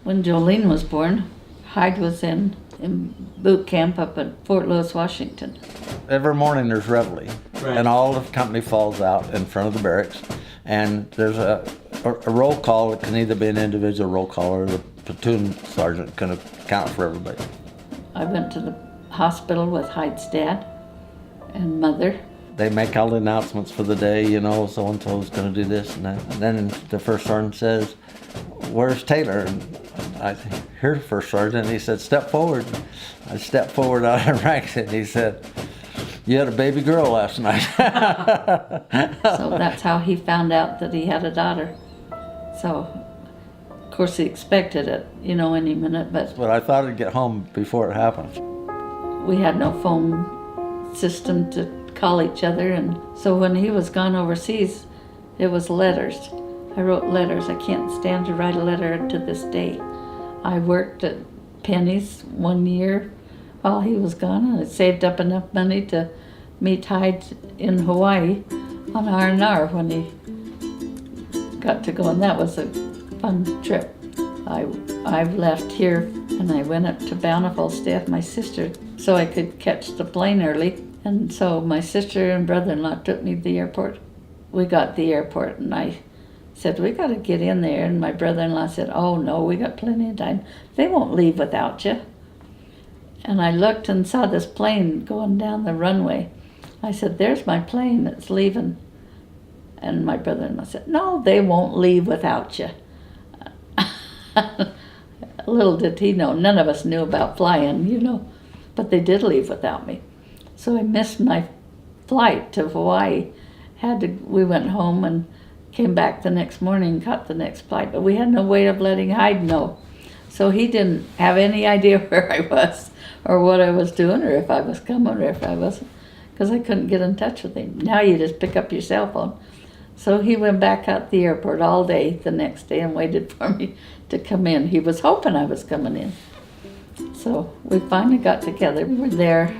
When Jolene was born, Hyde was in boot camp up at Fort Lewis, Washington. Every morning there's reveille, right, and all the company falls out in front of the barracks, and there's a roll call. It can either be an individual roll call or the platoon sergeant can account for everybody. I went to the hospital with Hyde's dad and mother. They make all the announcements for the day, you know, so-and-so's going to do this and that. And then the first sergeant says, "Where's Taylor?" And I hear the first sergeant, and he said, "Step forward." I stepped forward out of the ranks, and he said, "You had a baby girl last night." So that's how he found out that he had a daughter. So, of course, he expected it, you know, any minute, but I thought I'd get home before it happened. We had no phone system to call each other, and so when he was gone overseas, it was letters. I wrote letters. I can't stand to write a letter to this day. I worked at Penny's 1 year while he was gone, and I saved up enough money to meet Hyde in Hawaii on R&R when he got to go, and that was a fun trip. I left here and I went up to Bountiful to stay with my sister so I could catch the plane early. And so my sister and brother-in-law took me to the airport. We got to the airport and I said, "We got to get in there." And my brother-in-law said, "Oh no, we got plenty of time. They won't leave without you." And I looked and saw this plane going down the runway. I said, "There's my plane that's leaving." And my brother-in-law said, "No, they won't leave without you." Little did he know, none of us knew about flying, you know, but they did leave without me. So I missed my flight to Hawaii. We went home and came back the next morning, caught the next flight, but we had no way of letting Hyde know. So he didn't have any idea where I was or what I was doing or if I was coming or if I wasn't, because I couldn't get in touch with him. Now you just pick up your cell phone. So he went back out the airport all day the next day and waited for me to come in. He was hoping I was coming in. So we finally got together. We were there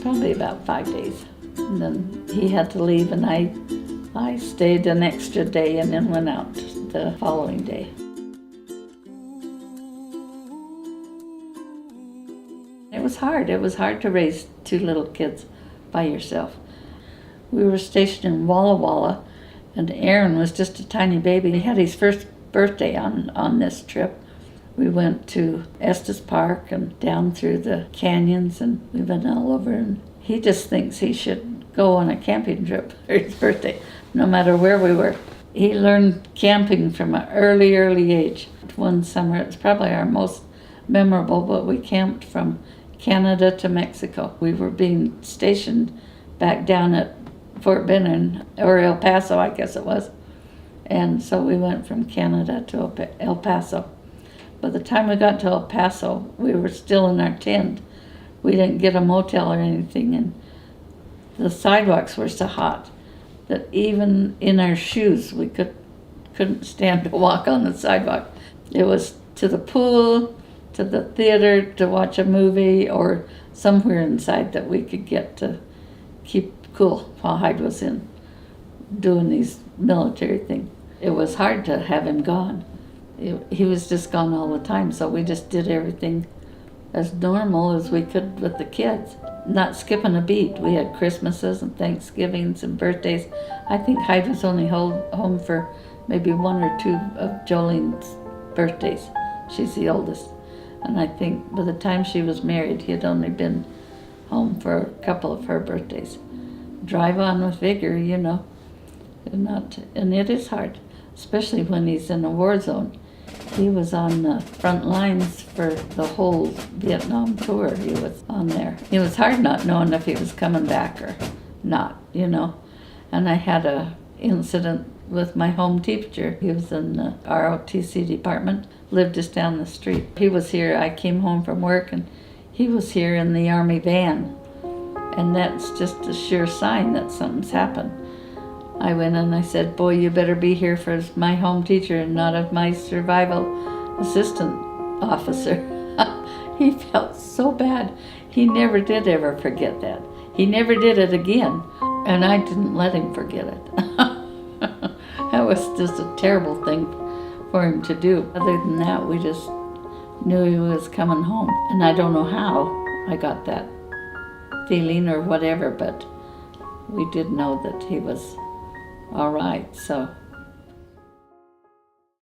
probably about 5 days. And then he had to leave and I stayed an extra day and then went out the following day. It was hard. It was hard to raise two little kids by yourself. We were stationed in Walla Walla, and Aaron was just a tiny baby. He had his first birthday on this trip. We went to Estes Park and down through the canyons, and we went all over, and he just thinks he should go on a camping trip for his birthday, no matter where we were. He learned camping from an early age. One summer, it was probably our most memorable, but we camped from Canada to Mexico. We were being stationed back down at Fort Benning, or El Paso, I guess it was. And so we went from Canada to El Paso. By the time we got to El Paso, we were still in our tent. We didn't get a motel or anything, and the sidewalks were so hot that even in our shoes, we couldn't stand to walk on the sidewalk. It was to the pool, to the theater, to watch a movie, or somewhere inside that we could get to keep cool while Hyde was in doing these military things. It was hard to have him gone. He was just gone all the time, so we just did everything as normal as we could with the kids, not skipping a beat. We had Christmases and Thanksgivings and birthdays. I think Hyde was only home for maybe one or two of Jolene's birthdays. She's the oldest. And I think by the time she was married, he had only been home for a couple of her birthdays. Drive on with vigor, you know. And it is hard, especially when he's in a war zone. He was on the front lines for the whole Vietnam tour. He was on there. It was hard not knowing if he was coming back or not, you know. And I had a incident with my home teacher. He was in the ROTC department, lived just down the street. He was here. I came home from work and he was here in the Army van. And that's just a sure sign that something's happened. I went and I said, "Boy, you better be here for my home teacher and not as my survival assistant officer." He felt so bad. He never did ever forget that. He never did it again. And I didn't let him forget it. That was just a terrible thing for him to do. Other than that, we just knew he was coming home. And I don't know how I got that feeling or whatever, but we did know that he was all right. So